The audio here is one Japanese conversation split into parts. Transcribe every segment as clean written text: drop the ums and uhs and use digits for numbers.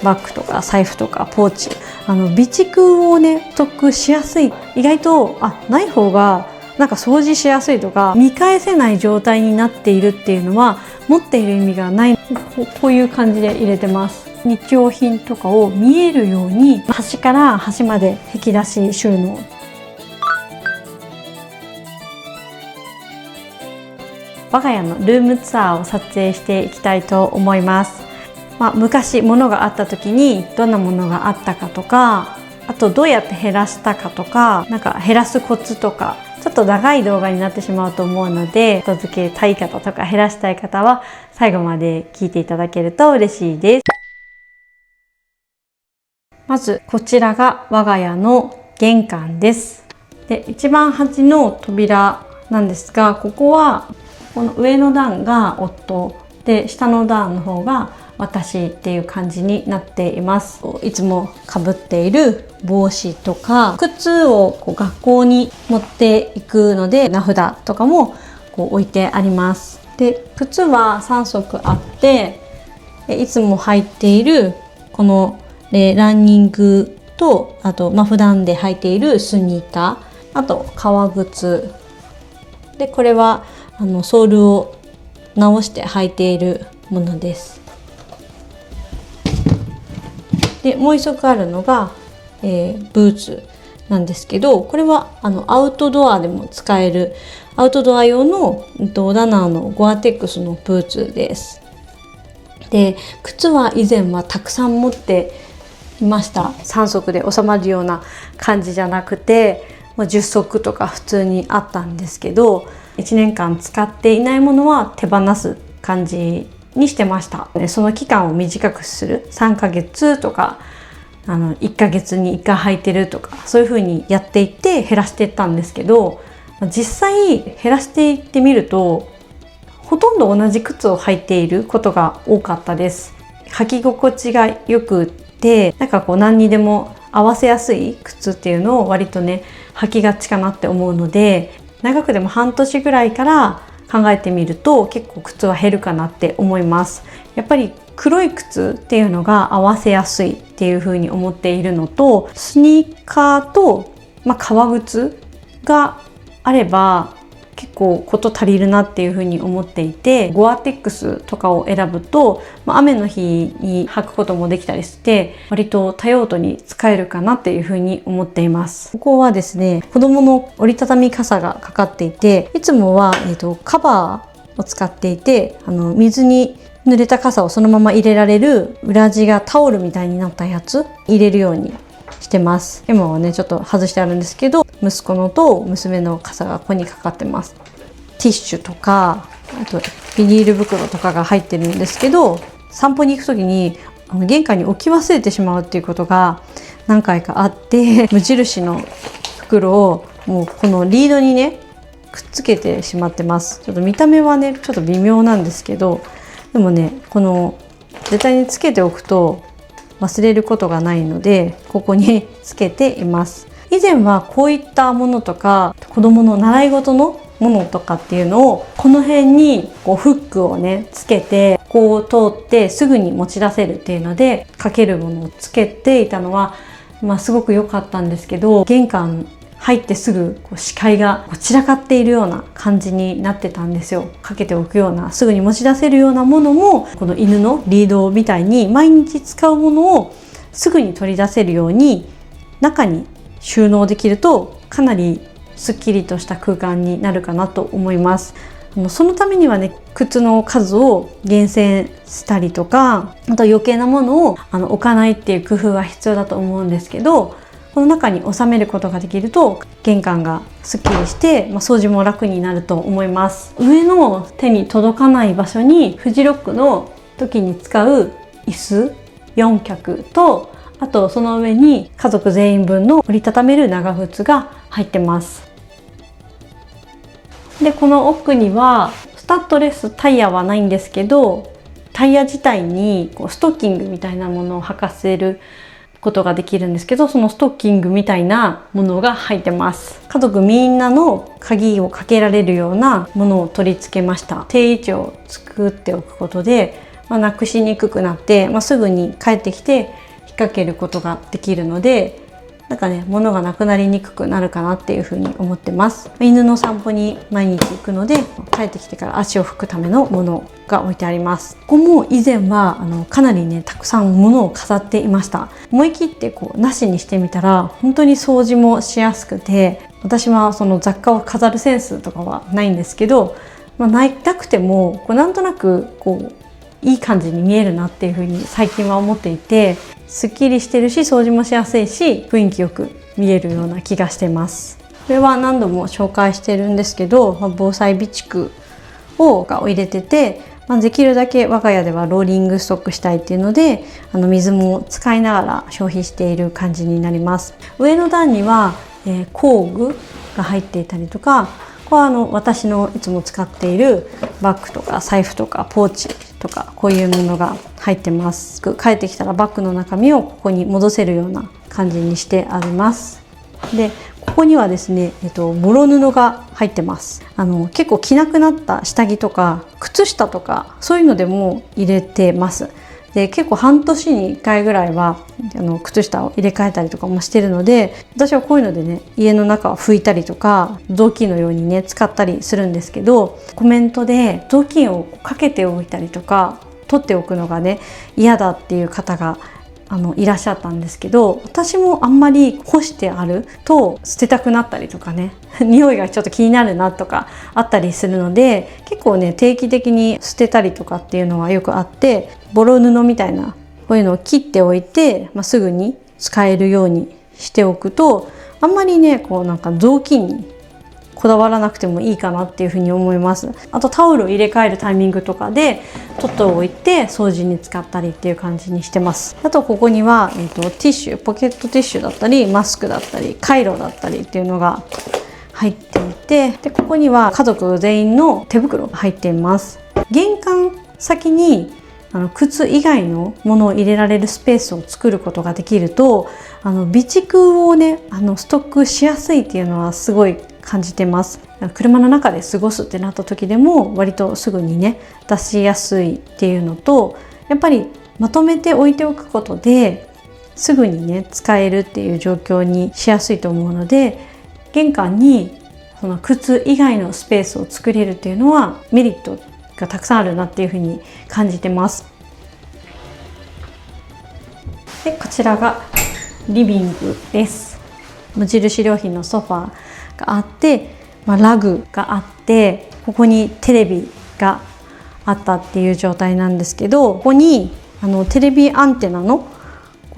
バッグとか財布とかポーチ、備蓄をねストックしやすい。意外とない方がなんか掃除しやすいとか、見返せない状態になっているっていうのは持っている意味がない。こういう感じで入れてます。日用品とかを見えるように端から端まで引き出し収納。我が家のルームツアーを撮影していきたいと思います。昔物があった時にどんなものがあったかとか、あとどうやって減らしたかとか、なんか減らすコツとか、ちょっと長い動画になってしまうと思うので、片付けたい方とか減らしたい方は最後まで聞いていただけると嬉しいです。まずこちらが我が家の玄関です。で、一番端の扉なんですが、ここはこの上の段が夫で、下の段の方が私っていう感じになっています。いつもかぶっている帽子とか靴を学校に持っていくので、名札とかも置いてあります。で、靴は3足あって、いつも履いているこのランニングと、あと普段で履いているスニーカー、あと革靴で、これはソールを直して履いているものです。で、もう一足あるのが、ブーツなんですけど、これはアウトドアでも使えるアウトドア用のダナーのゴアテックスのブーツです。で、靴は以前はたくさん持っていました。3足で収まるような感じじゃなくて、10足とか普通にあったんですけど、1年間使っていないものは手放す感じにしてました。で、その期間を短くする、3ヶ月とか1ヶ月に1回履いてるとか、そういう風にやっていって減らしていったんですけど、実際減らしていってみるとほとんど同じ靴を履いていることが多かったです。履き心地がよくって、なんか何にでも合わせやすい靴っていうのを割とね履きがちかなって思うので、長くでも半年ぐらいから考えてみると結構靴は減るかなって思います。やっぱり黒い靴っていうのが合わせやすいっていう風に思っているのと、スニーカーと、革靴があれば結構事足りるなっていう風に思っていて、ゴアテックスとかを選ぶと、雨の日に履くこともできたりして割と多用途に使えるかなっていう風に思っています。ここはですね、子供の折りたたみ傘がかかっていて、いつもは、カバーを使っていて、水に濡れた傘をそのまま入れられる裏地がタオルみたいになったやつ入れるようにしてます。今はねちょっと外してあるんですけど、息子のと娘の傘がここにかかってます。ティッシュとか、あとビニール袋とかが入ってるんですけど、散歩に行く時に玄関に置き忘れてしまうっていうことが何回かあって、無印の袋をもうこのリードにねくっつけてしまってます。ちょっと見た目はねちょっと微妙なんですけど、でもねこの絶対につけておくと忘れることがないので、ここにつけています。以前はこういったものとか子供の習い事のものとかっていうのをこの辺にフックをねつけて、こう通ってすぐに持ち出せるっていうのでかけるものをつけていたのは、すごく良かったんですけど、玄関入ってすぐ視界が散らかっているような感じになってたんですよ。かけておくような、すぐに持ち出せるようなものも、この犬のリードみたいに毎日使うものをすぐに取り出せるように中に収納できると、かなりすっきりとした空間になるかなと思います。そのためにはね、靴の数を厳選したりとか、あと余計なものを置かないっていう工夫は必要だと思うんですけど、この中に収めることができると玄関がすっきりして、掃除も楽になると思います。上の手に届かない場所にフジロックの時に使う椅子4脚と、あとその上に家族全員分の折りたためる長靴が入ってます。で、この奥にはスタッドレスタイヤはないんですけど、タイヤ自体にストッキングみたいなものを履かせることができるんですけど、そのストッキングみたいなものが入ってます。家族みんなの鍵をかけられるようなものを取り付けました。定位置を作っておくことで、なくしにくくなって、すぐに帰ってきて引っ掛けることができるので、なんかね、物がなくなりにくくなるかなっていうふうに思ってます。犬の散歩に毎日行くので、帰ってきてから足を拭くためのものが置いてあります。ここも以前はかなりね、たくさん物を飾っていました。思い切ってなしにしてみたら本当に掃除もしやすくて、私はその雑貨を飾るセンスとかはないんですけど、なくてもなんとなくいい感じに見えるなっていうふうに最近は思っていて、すっきりしてるし掃除もしやすいし雰囲気よく見えるような気がしてます。これは何度も紹介してるんですけど、防災備蓄が入れてて、できるだけ我が家ではローリングストックしたいっていうので、水も使いながら消費している感じになります。上の段には、工具が入っていたりとか、ここは私のいつも使っているバッグとか財布とかポーチとか、こういうものが入ってます。帰ってきたらバッグの中身をここに戻せるような感じにしてあります。で、ここにはですね、ボロ布が入ってます。結構着なくなった下着とか靴下とか、そういうのでも入れてます。で、結構半年に1回ぐらいは靴下を入れ替えたりとかもしてるので、私はこういうのでね、家の中を拭いたりとか雑巾のようにね使ったりするんですけど、コメントで雑巾をかけておいたりとか取っておくのがね嫌だっていう方がいらっしゃったんですけど、私もあんまり干してあると捨てたくなったりとかね匂いがちょっと気になるなとかあったりするので、結構ね定期的に捨てたりとかっていうのはよくあって、ボロ布みたいなこういうのを切っておいて、すぐに使えるようにしておくと、あんまりねなんか雑巾にこだわらなくてもいいかなっていうふうに思います。あとタオルを入れ替えるタイミングとかで取っておいて掃除に使ったりっていう感じにしてます。あとここには、ティッシュ、ポケットティッシュだったりマスクだったりカイロだったりっていうのが入っていて、でここには家族全員の手袋が入っています。玄関先に靴以外のものを入れられるスペースを作ることができると、備蓄をねストックしやすいっていうのはすごい感じてます。車の中で過ごすってなった時でも割とすぐにね出しやすいっていうのと、やっぱりまとめて置いておくことですぐにね使えるっていう状況にしやすいと思うので、玄関にその靴以外のスペースを作れるっていうのはメリットがたくさんあるなっていうふうに感じてます。で、こちらがリビングです。無印良品のソファーがあって、ラグがあって、ここにテレビがあったっていう状態なんですけど、ここにテレビアンテナの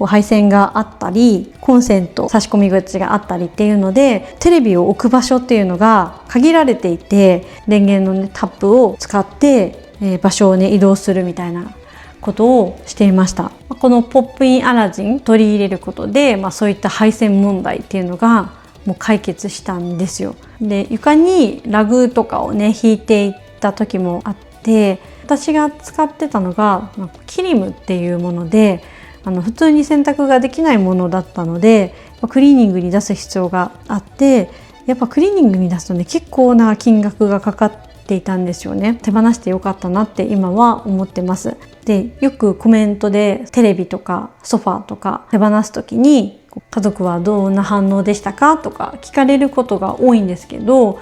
配線があったり、コンセント差し込み口があったりっていうので、テレビを置く場所っていうのが限られていて、電源のねタップを使って、場所をね移動するみたいなことをしていました。このポップインアラジン取り入れることで、そういった配線問題っていうのがもう解決したんですよ。で、床にラグとかをね引いていった時もあって、私が使ってたのがキリムっていうもので、普通に洗濯ができないものだったのでクリーニングに出す必要があって、やっぱクリーニングに出すとね結構な金額がかかっていたんですよね。手放してよかったなって今は思ってます。で、よくコメントでテレビとかソファーとか手放す時に家族はどんな反応でしたかとか聞かれることが多いんですけど、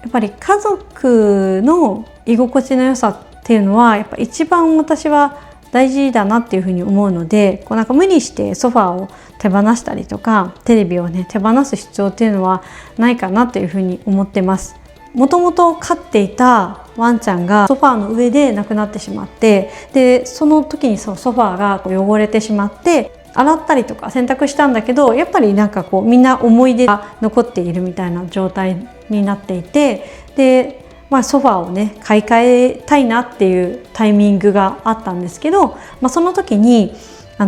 やっぱり家族の居心地の良さっていうのはやっぱ一番私は大事だなっていうふうに思うので、なんか無理してソファーを手放したりとかテレビをね手放す必要っていうのはないかなっていうふうに思ってます。もともと飼っていたワンちゃんがソファーの上で亡くなってしまって、でその時にソファーが汚れてしまって洗ったりとか洗濯したんだけど、やっぱりなんかみんな思い出が残っているみたいな状態になっていて、でソファーをね買い替えたいなっていうタイミングがあったんですけど、その時に買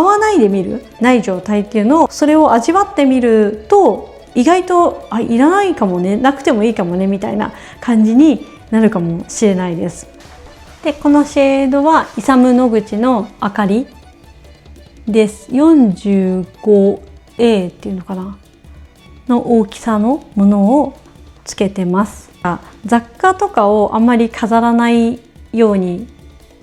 わないでみるない状態っていうのをそれを味わってみると、意外といらないかもね、なくてもいいかもねみたいな感じになるかもしれないです。で、このシェードはイサム・ノグチの明かりです。 45A っていうのかなの大きさのものをつけてます。雑貨とかをあんまり飾らないように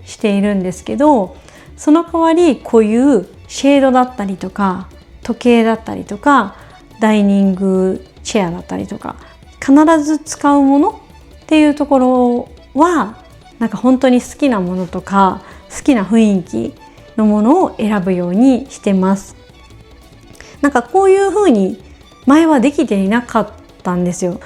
しているんですけど、その代わりこういうシェードだったりとか時計だったりとかダイニングチェアだったりとか必ず使うものっていうところはなんか本当に好きなものとか好きな雰囲気のものを選ぶようにしてます。なんかこういう風に前はできていなかったんですよ。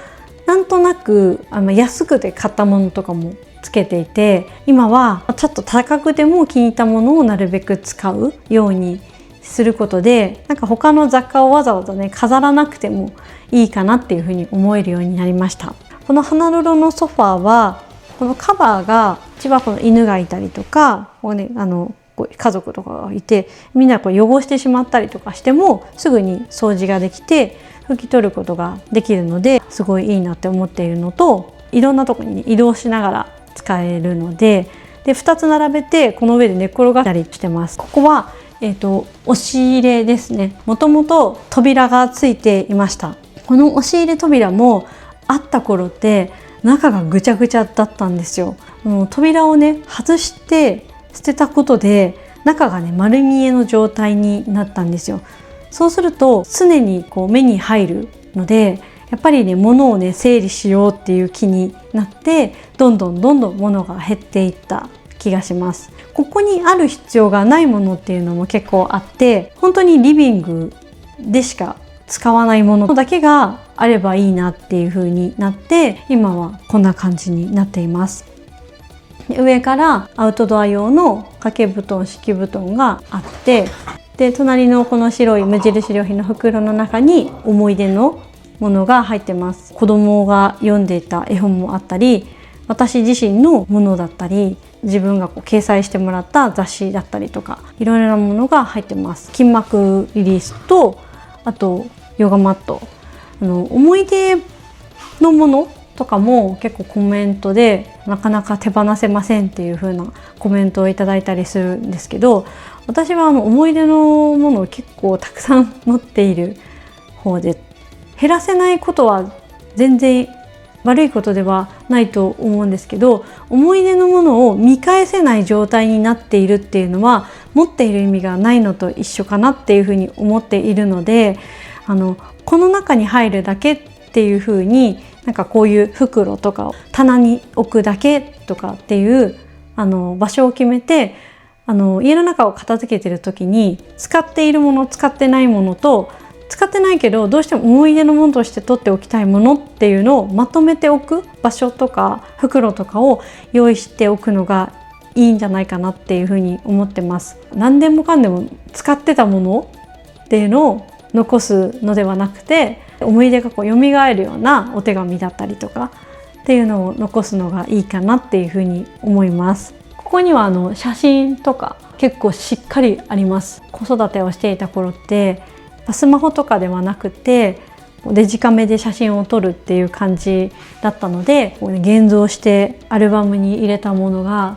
なんとなく安くて買ったものとかもつけていて、今はちょっと高くても気に入ったものをなるべく使うようにすることで、なんか他の雑貨をわざわざね飾らなくてもいいかなっていうふうに思えるようになりました。このハナロロのソファーはこのカバーがうちはこの犬がいたりとか家族とかがいてみんな汚してしまったりとかしてもすぐに掃除ができて拭き取ることができるのですごいいいなって思っているのと、いろんなところに、移動しながら使えるので、2つ並べてこの上で寝っ転がったりしてます。ここは、押し入れですね。もともと扉がついていました。この押し入れ扉もあった頃って中がぐちゃぐちゃだったんですよ。扉をね外して捨てたことで中がね丸見えの状態になったんですよ。そうすると常に目に入るので、やっぱりね物をね整理しようっていう気になってどんどん物が減っていった気がします。ここにある必要がないものっていうのも結構あって、本当にリビングでしか使わないものだけがあればいいなっていう風になって、今はこんな感じになっています。上からアウトドア用の掛け布団敷布団があって、で隣のこの白い無印良品の袋の中に思い出のものが入ってます。子供が読んでいた絵本もあったり、私自身のものだったり、自分が掲載してもらった雑誌だったりとか、いろいろなものが入ってます。筋膜リリースと、あとヨガマット、思い出のものとかも結構コメントでなかなか手放せませんっていう風なコメントをいただいたりするんですけど、私は思い出のものを結構たくさん持っている方で、減らせないことは全然悪いことではないと思うんですけど、思い出のものを見返せない状態になっているっていうのは持っている意味がないのと一緒かなっていうふうに思っているので、この中に入るだけっていうふうに、なんかこういう袋とかを棚に置くだけとかっていう場所を決めて、家の中を片付けてる時に使っているもの、使ってないものと、使ってないけどどうしても思い出のものとして取っておきたいものっていうのをまとめておく場所とか袋とかを用意しておくのがいいんじゃないかなっていうふうに思ってます。何でもかんでも使ってたものっていうのを残すのではなくて、思い出が蘇るようなお手紙だったりとかっていうのを残すのがいいかなっていうふうに思います。ここには写真とか結構しっかりあります。子育てをしていた頃ってスマホとかではなくてデジカメで写真を撮るっていう感じだったので、現像してアルバムに入れたものが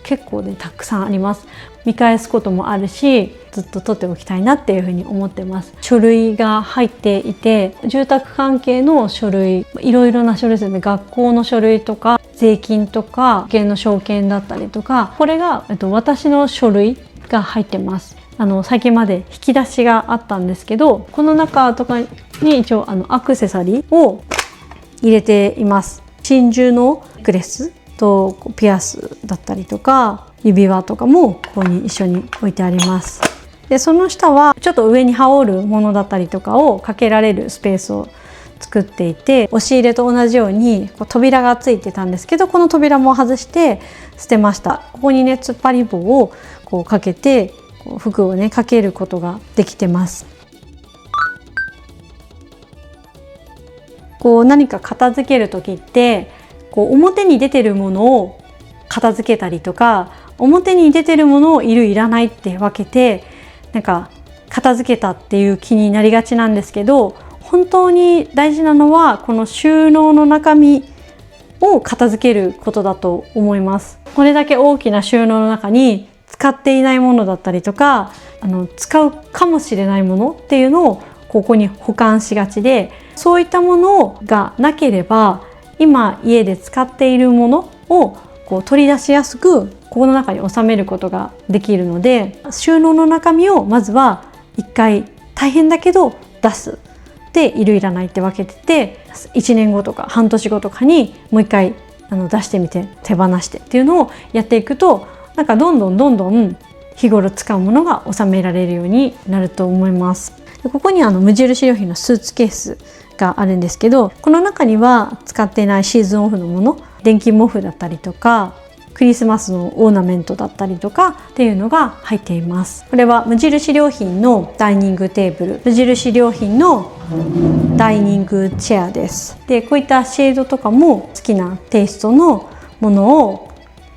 結構ねたくさんあります。見返すこともあるし、ずっと撮っておきたいなっていうふうに思ってます。書類が入っていて、住宅関係の書類、いろいろな書類ですね。学校の書類とか税金とか保険の証券だったりとか、これが私の書類が入ってます。最近まで引き出しがあったんですけど、この中とかに一応アクセサリーを入れています。真珠のネックレスとピアスだったりとか指輪とかもここに一緒に置いてあります。でその下はちょっと上に羽織るものだったりとかをかけられるスペースを作っていて、押し入れと同じように扉がついてたんですけど、この扉も外して捨てました。ここにね突っ張り棒をかけて服をねかけることができてます。何か片付ける時って表に出てるものを片付けたりとか、表に出てるものをいるいらないって分けてなんか片付けたっていう気になりがちなんですけど、本当に大事なのはこの収納の中身を片付けることだと思います。これだけ大きな収納の中に使っていないものだったりとか、使うかもしれないものっていうのをここに保管しがちで、そういったものがなければ今家で使っているものをこう取り出しやすくここの中に収めることができるので、収納の中身をまずは1回大変だけど出すでいるいらないって分けてて、1年後とか半年後とかにもう1回出してみて手放してっていうのをやっていくと、なんかどんどん日頃使うものが収められるようになると思います。でここに無印良品のスーツケースがあるんですけど、この中には使っていないシーズンオフのもの、電気毛布だったりとかクリスマスのオーナメントだったりとかっていうのが入っています。これは無印良品のダイニングテーブル、無印良品のダイニングチェアです。でこういったシェードとかも好きなテイストのものを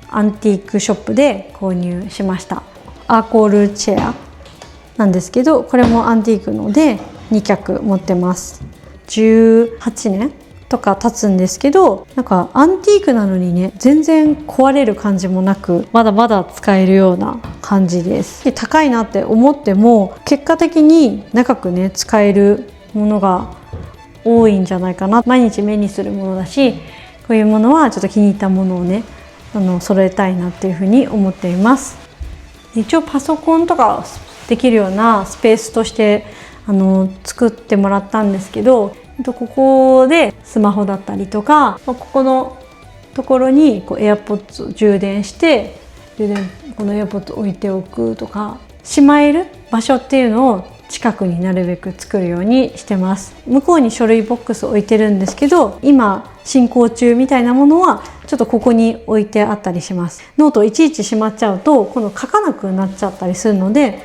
アンティークショップで購入しました。アーコールチェアなんですけど、これもアンティークので2脚持ってます。18年とか経つんですけど、なんかアンティークなのにね、全然壊れる感じもなく、まだまだ使えるような感じです。で高いなって思っても結果的に長くね使えるものが多いんじゃないかな。毎日目にするものだし、こういうものはちょっと気に入ったものをね揃えたいなっていうふうに思っています。一応パソコンとかできるようなスペースとして作ってもらったんですけど、ここでスマホだったりとか、ここのところにAirPods を充電してこの AirPods 置いておくとか、しまえる場所っていうのを近くになるべく作るようにしてます。向こうに書類ボックス置いてるんですけど、今進行中みたいなものはちょっとここに置いてあったりします。ノートをいちいちしまっちゃうと今度書かなくなっちゃったりするので、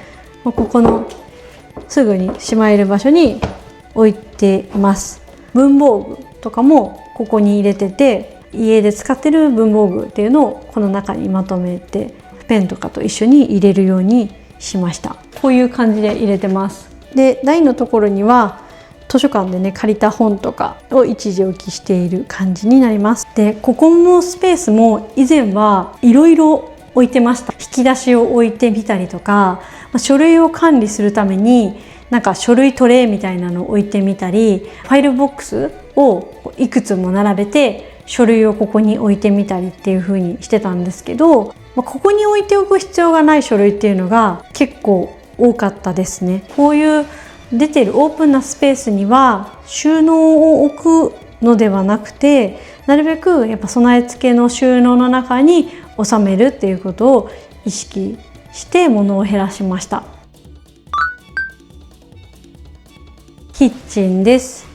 ここのすぐにしまえる場所に置いています。文房具とかもここに入れてて、家で使ってる文房具っていうのをこの中にまとめてペンとかと一緒に入れるようにしました。こういう感じで入れてます。で台のところには図書館でね借りた本とかを一時置きしている感じになります。でここのスペースも以前はいろいろ置いてました。引き出しを置いてみたりとか、書類を管理するためになんか書類トレイみたいなのを置いてみたり、ファイルボックスをいくつも並べて書類をここに置いてみたりっていう風にしてたんですけど、ここに置いておく必要がない書類っていうのが結構多かったですね。こういう出てるオープンなスペースには収納を置くのではなくて、なるべくやっぱ備え付けの収納の中に収めるっていうことを意識して物を減らしました。キッチンです。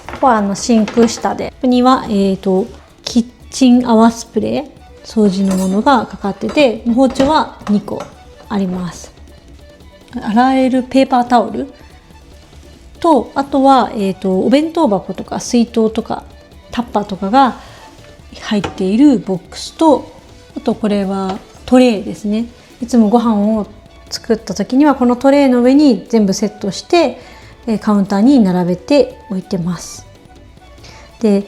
ここはシンク下で、ここにはキッチン泡スプレー掃除のものがかかってて、包丁は2個あります。洗えるペーパータオルと、あとは、お弁当箱とか水筒とかタッパーとかが入っているボックスと、あとこれはトレイですね。いつもご飯を作った時にはこのトレイの上に全部セットしてカウンターに並べて置いてます。で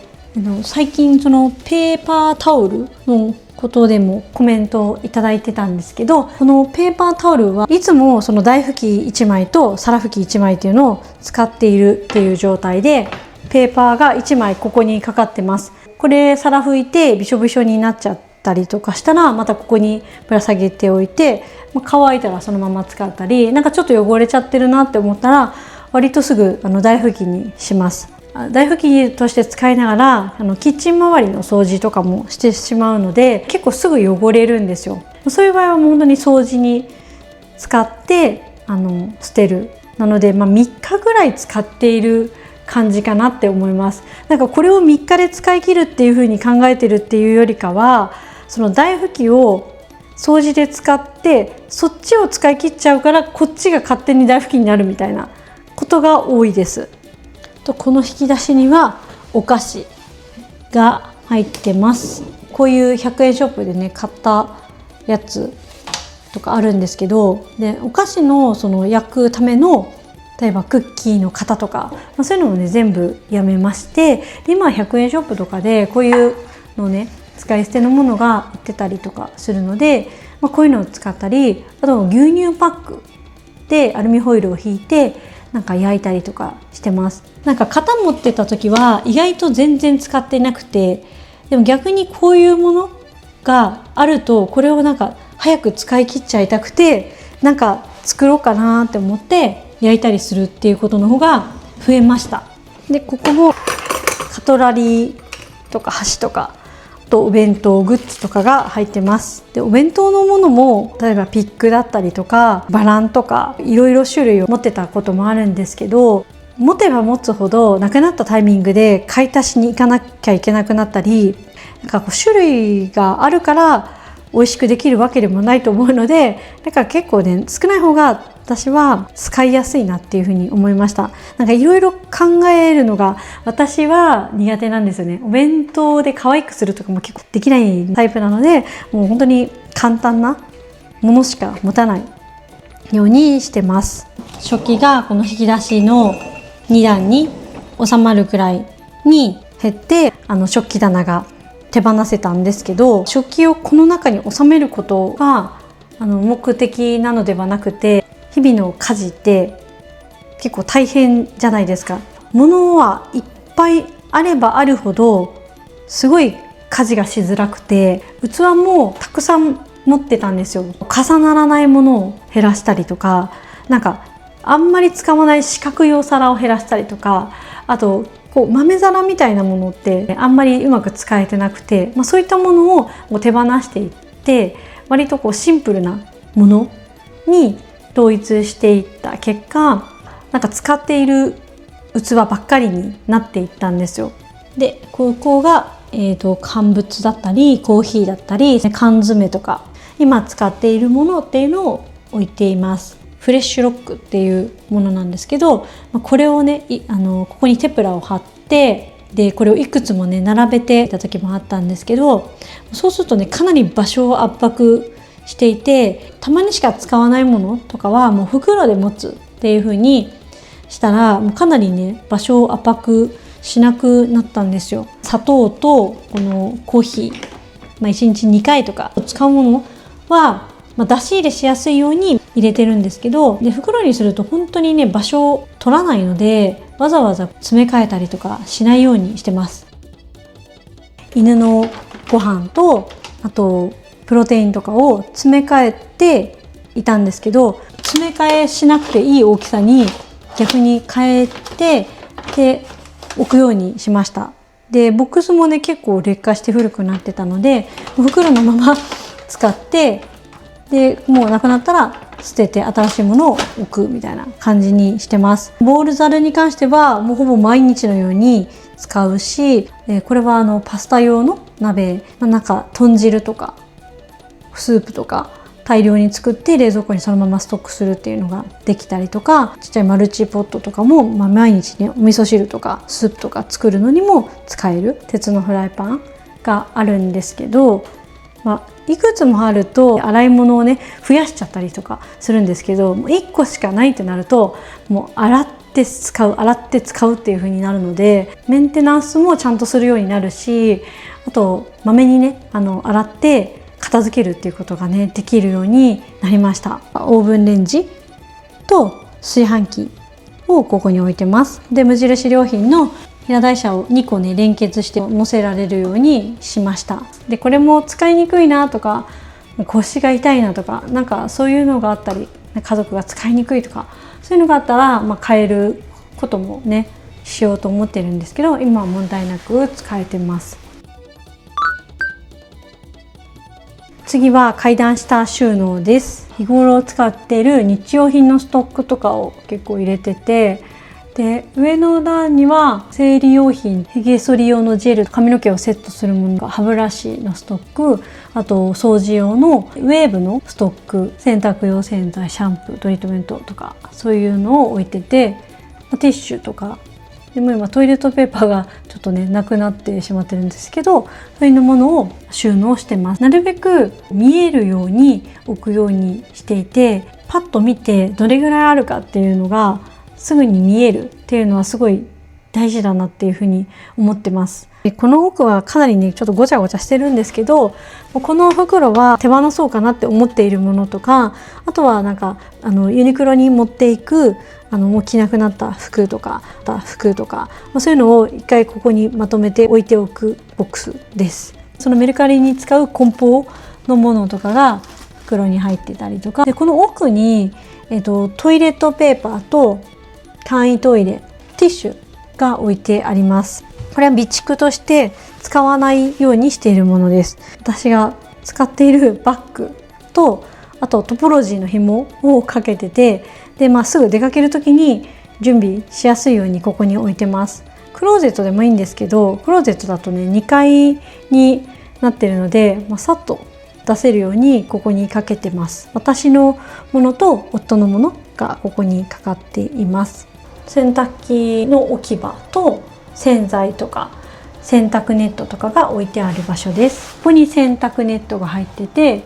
最近そのペーパータオルのことでもコメントをいただいてたんですけど、このペーパータオルはいつもその台拭き1枚と皿拭き1枚っていうのを使っているっていう状態で、ペーパーが1枚ここにかかってます。これ皿拭いてびしょびしょになっちゃったりとかしたら、またここにぶら下げておいて、乾いたらそのまま使ったり、なんかちょっと汚れちゃってるなって思ったら割とすぐ台拭きにします。台拭きとして使いながらキッチン周りの掃除とかもしてしまうので、結構すぐ汚れるんですよ。そういう場合は本当に掃除に使って捨てる。なので、3日ぐらい使っている感じかなって思います。なんかこれを3日で使い切るっていう風に考えてるっていうよりかは、その台拭きを掃除で使ってそっちを使い切っちゃうから、こっちが勝手に台拭きになるみたいなことが多いです。とこの引き出しにはお菓子が入ってます。こういう100円ショップでね買ったやつとかあるんですけど、でお菓子のその焼くための例えばクッキーの型とか、そういうのもね全部やめまして、今100円ショップとかでこういうのね使い捨てのものが売ってたりとかするので、こういうのを使ったり、あと牛乳パックでアルミホイルを引いてなんか焼いたりとかしてます。なんか型持ってた時は意外と全然使ってなくて、でも逆にこういうものがあるとこれをなんか早く使い切っちゃいたくて、なんか作ろうかなって思って焼いたりするっていうことの方が増えました。でここもカトラリーとか箸とか、あとお弁当グッズとかが入ってます。でお弁当のものも例えばピックだったりとかバランとかいろいろ種類を持ってたこともあるんですけど、持てば持つほどなくなったタイミングで買い足しに行かなきゃいけなくなったり、なんかこう種類があるから美味しくできるわけでもないと思うので、だから結構ね少ない方が私は使いやすいなっていうふうに思いました。なんかいろいろ考えるのが私は苦手なんですよね。お弁当で可愛くするとかも結構できないタイプなので、もう本当に簡単なものしか持たないようにしてます。食器がこの引き出しの2段に収まるくらいに減って、食器棚が手放せたんですけど、食器をこの中に収めることが目的なのではなくて、日々の家事って結構大変じゃないですか。物はいっぱいあればあるほどすごい家事がしづらくて、器もたくさん持ってたんですよ。重ならないものを減らしたりとか、なんかあんまり使わない四角いお皿を減らしたりとか、あとこう豆皿みたいなものってあんまりうまく使えてなくて、そういったものをもう手放していって、割とこうシンプルなものに統一していった結果、なんか使っている器ばっかりになっていったんですよ。でここが、乾物だったりコーヒーだったり缶詰とか今使っているものっていうのを置いています。フレッシュロックっていうものなんですけど、これをねここにテプラを貼って、でこれをいくつもね並べていた時もあったんですけど、そうするとねかなり場所を圧迫していて、たまにしか使わないものとかはもう袋で持つっていう風にしたら、もうかなりね場所を圧迫しなくなったんですよ。砂糖とこのコーヒー、1日2回とか使うものは、出し入れしやすいように入れてるんですけど、で袋にすると本当にね場所を取らないので、わざわざ詰め替えたりとかしないようにしてます。犬のご飯とあとプロテインとかを詰め替えていたんですけど、詰め替えしなくていい大きさに逆に変えてで置くようにしました。でボックスもね結構劣化して古くなってたので、袋のまま使って、でもうなくなったら捨てて新しいものを置くみたいな感じにしてます。ボールザルに関してはもうほぼ毎日のように使うし、これはパスタ用の鍋、なんか豚汁とかスープとか大量に作って冷蔵庫にそのままストックするっていうのができたりとか、ちっちゃいマルチポットとかも、毎日ねお味噌汁とかスープとか作るのにも使える鉄のフライパンがあるんですけど、いくつもあると洗い物をね増やしちゃったりとかするんですけど、もう1個しかないってなるともう洗って使うっていう風になるので、メンテナンスもちゃんとするようになるし、あとまめにね洗って片付けるっていうことがねできるようになりました。オーブンレンジと炊飯器をここに置いてます。で無印良品の平台車を2個ね連結して乗せられるようにしました。でこれも使いにくいなとか腰が痛いなとか、なんかそういうのがあったり、家族が使いにくいとかそういうのがあったら、変えることもねしようと思ってるんですけど、今は問題なく使えてます。次は階段下収納です。日頃使っている日用品のストックとかを結構入れてて、で上の段には生理用品、ひげ剃り用のジェル、髪の毛をセットするものが歯ブラシのストック、あと掃除用のウェーブのストック、洗濯用洗剤、シャンプー、トリートメントとかそういうのを置いてて、ティッシュとかでも今トイレットペーパーがちょっとねなくなってしまってるんですけど、そういうものを収納してます。なるべく見えるように置くようにしていて、パッと見てどれぐらいあるかっていうのがすぐに見えるっていうのはすごい大事だなっていうふうに思ってます。この奥はかなりねちょっとごちゃごちゃしてるんですけど、この袋は手放そうかなって思っているものとか、あとはなんかユニクロに持っていくもう着なくなった服とかそういうのを一回ここにまとめて置いておくボックスです。そのメルカリに使う梱包のものとかが袋に入ってたりとかで、この奥に、トイレットペーパーと簡易トイレティッシュが置いてあります。これは備蓄として使わないようにしているものです。私が使っているバッグと、あとトポロジーの紐をかけてて、で、すぐ出かける時に準備しやすいようにここに置いてます。クローゼットでもいいんですけど、クローゼットだとね2階になってるので、さっと出せるようにここにかけてます。私のものと夫のものがここにかかっています。洗濯機の置き場と洗剤とか洗濯ネットとかが置いてある場所です。ここに洗濯ネットが入ってて、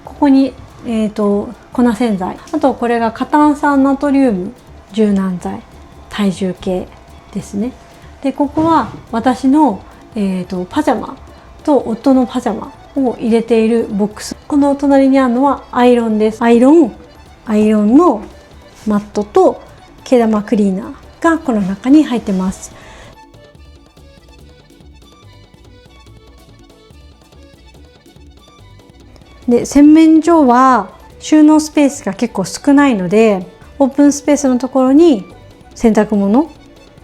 ここに粉洗剤、あとこれが過炭酸ナトリウム柔軟剤、体重計ですね。でここは私の、パジャマと夫のパジャマを入れているボックス。この隣にあるのはアイロンです。アイロンのマットと毛玉クリーナーがこの中に入ってます。で洗面所は収納スペースが結構少ないので、オープンスペースのところに洗濯物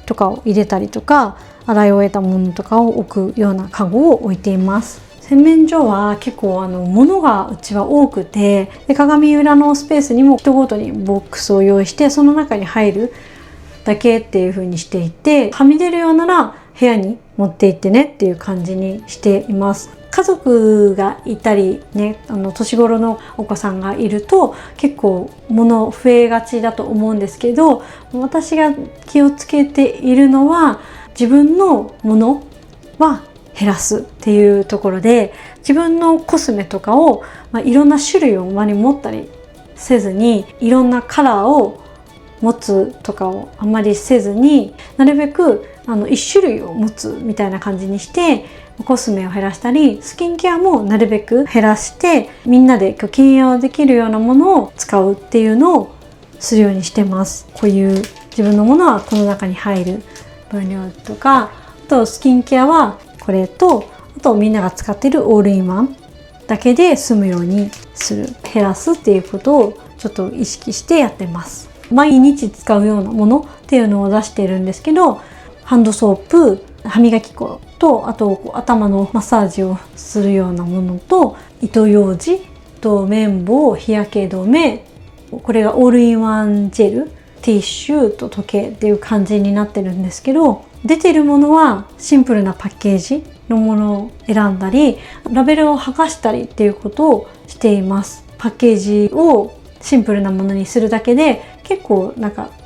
とかを入れたりとか、洗い終えたものとかを置くようなカゴを置いています。洗面所は結構物がうちは多くて、で鏡裏のスペースにも人ごとにボックスを用意して、その中に入るだけっていう風にしていて、はみ出るようなら部屋に持って行ってねっていう感じにしています。家族がいたりね、年頃のお子さんがいると結構物増えがちだと思うんですけど、私が気をつけているのは自分のものは減らすっていうところで、自分のコスメとかを、いろんな種類を持ったりせずに、いろんなカラーを持つとかをあんまりせずに、なるべく1種類を持つみたいな感じにして、コスメを減らしたり、スキンケアもなるべく減らして、みんなで兼用できるようなものを使うっていうのをするようにしてます。こういう自分のものはこの中に入る分量とか、あとスキンケアはこれと、あとみんなが使っているオールインワンだけで済むようにする、減らすっていうことをちょっと意識してやってます。毎日使うようなものっていうのを出しているんですけど、ハンドソープ、歯磨き粉と、あと頭のマッサージをするようなものと、糸ようじと綿棒、日焼け止め、これがオールインワンジェル、ティッシュと時計っていう感じになってるんですけど、出てるものはシンプルなパッケージのものを選んだり、ラベルを剥がしたりっていうことをしています。パッケージをシンプルなものにするだけで結構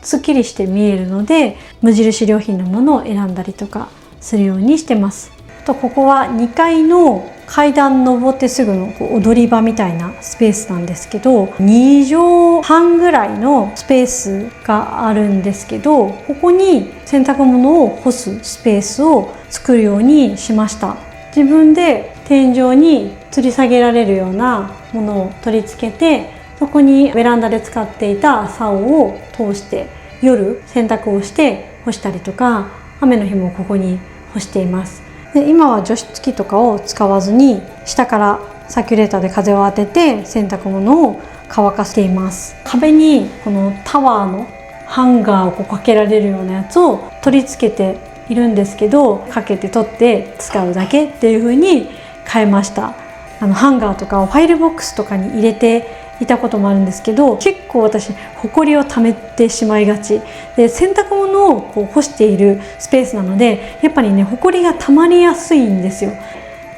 すっきりして見えるので、無印良品のものを選んだりとかするようにしてます。とここは2階の階段登ってすぐの踊り場みたいなスペースなんですけど、2畳半ぐらいのスペースがあるんですけど、ここに洗濯物を干すスペースを作るようにしました。自分で天井に吊り下げられるようなものを取り付けて、そこにベランダで使っていた竿を通して夜洗濯をして干したりとか、雨の日もここに干しています。で今は除湿機とかを使わずに、下からサーキュレーターで風を当てて洗濯物を乾かしています。壁にこのタワーのハンガーをかけられるようなやつを取り付けているんですけど、かけて取って使うだけっていう風に変えました。ハンガーとかをファイルボックスとかに入れていたこともあるんですけど、結構私ホコリを溜めてしまいがちで、洗濯物を干しているスペースなので、やっぱりねホコリが溜まりやすいんですよ。も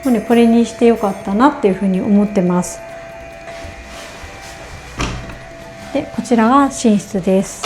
うね、これにしてよかったなっていうふうに思ってます。でこちらが寝室です。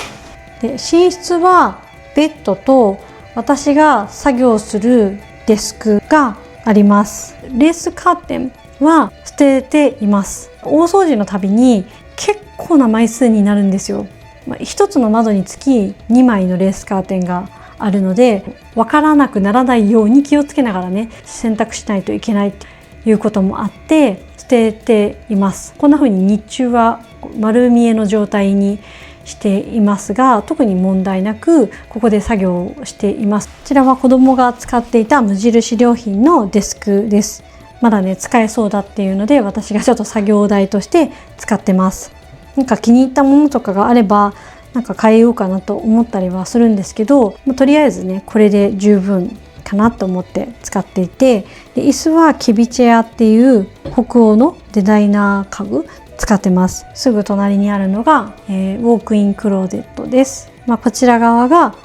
で寝室はベッドと私が作業するデスクがあります。レースカーテンは捨てています。大掃除のたびに結構な枚数になるんですよ。1つの窓につき2枚のレースカーテンがあるので、わからなくならないように気をつけながらね選択しないといけないということもあって捨てています。こんな風に日中は丸見えの状態にしていますが、特に問題なくここで作業をしています。こちらは子供が使っていた無印良品のデスクです。まだね使えそうだっていうので、私がちょっと作業台として使ってます。なんか気に入ったものとかがあればなんか変えようかなと思ったりはするんですけど、とりあえずねこれで十分かなと思って使っていて、で椅子はキビチェアっていう北欧のデザイナー家具使ってます。すぐ隣にあるのが、ウォークインクローゼットです。こちら側が、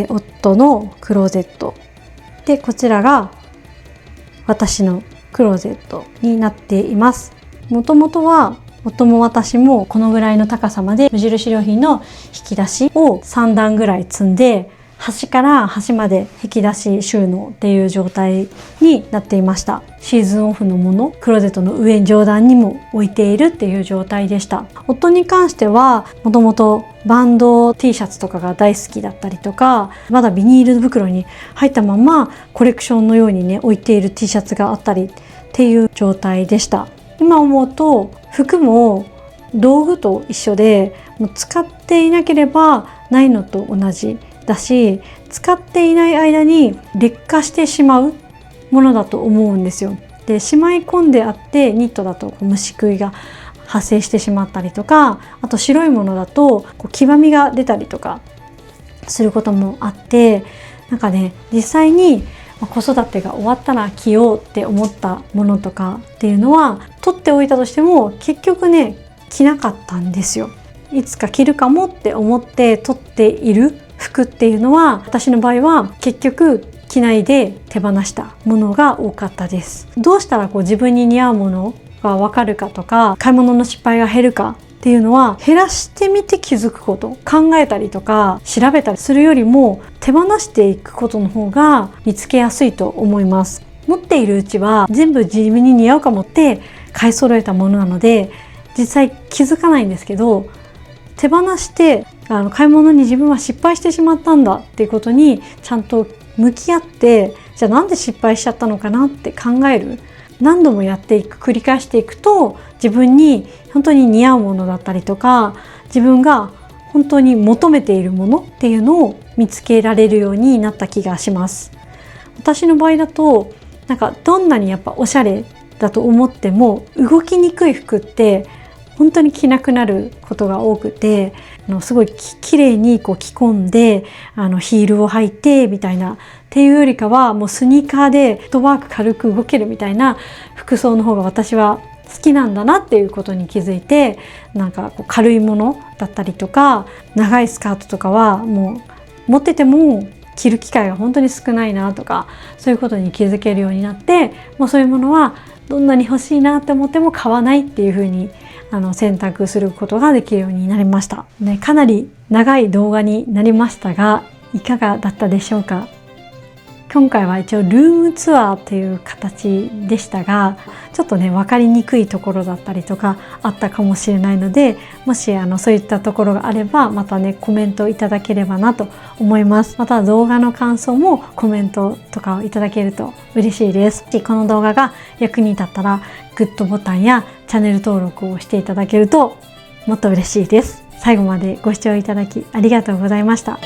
夫のクローゼットで、こちらが私のクローゼットになっています。もともとは夫も私もこのぐらいの高さまで無印良品の引き出しを3段ぐらい積んで、端から端まで引き出し収納っていう状態になっていました。シーズンオフのもの、クローゼットの上上段にも置いているっていう状態でした。夫に関してはもともとバンド T シャツとかが大好きだったりとか、まだビニール袋に入ったままコレクションのようにね置いている T シャツがあったりっていう状態でした。今思うと服も道具と一緒で、もう使っていなければないのと同じだし、使っていない間に劣化してしまうものだと思うんですよ。で、しまい込んであってニットだと虫食いが発生してしまったりとか、あと白いものだと黄ばみが出たりとかすることもあって、なんかね実際に子育てが終わったら着ようって思ったものとかっていうのは取っておいたとしても結局ね着なかったんですよ。いつか着るかもって思って取っている服っていうのは、私の場合は結局着ないで手放したものが多かったです。どうしたら自分に似合うものが分かるかとか、買い物の失敗が減るかっていうのは、減らしてみて気づくこと、考えたりとか調べたりするよりも手放していくことの方が見つけやすいと思います。持っているうちは全部自分に似合うかもって買い揃えたものなので実際気づかないんですけど、手放して買い物に自分は失敗してしまったんだっていうことにちゃんと向き合って、じゃあなんで失敗しちゃったのかなって考える、何度もやっていく、繰り返していくと自分に本当に似合うものだったりとか、自分が本当に求めているものっていうのを見つけられるようになった気がします。私の場合だとなんかどんなにやっぱおしゃれだと思っても動きにくい服って本当に着なくなることが多くて、すごい綺麗に着込んでヒールを履いてみたいなっていうよりかは、もうスニーカーでフットワーク軽く動けるみたいな服装の方が私は好きなんだなっていうことに気づいて、なんか軽いものだったりとか長いスカートとかはもう持ってても着る機会が本当に少ないなとか、そういうことに気づけるようになって、もうそういうものはどんなに欲しいなって思っても買わないっていう風に選択することができるようになりました、ね。かなり長い動画になりましたがいかがだったでしょうか。今回は一応ルームツアーっていう形でしたが、ちょっとね分かりにくいところだったりとかあったかもしれないので、もしそういったところがあればまたねコメントいただければなと思います。また動画の感想もコメントとかをいただけると嬉しいです。この動画が役に立ったらグッドボタンやチャンネル登録をしていただけるともっと嬉しいです。最後までご視聴いただきありがとうございました。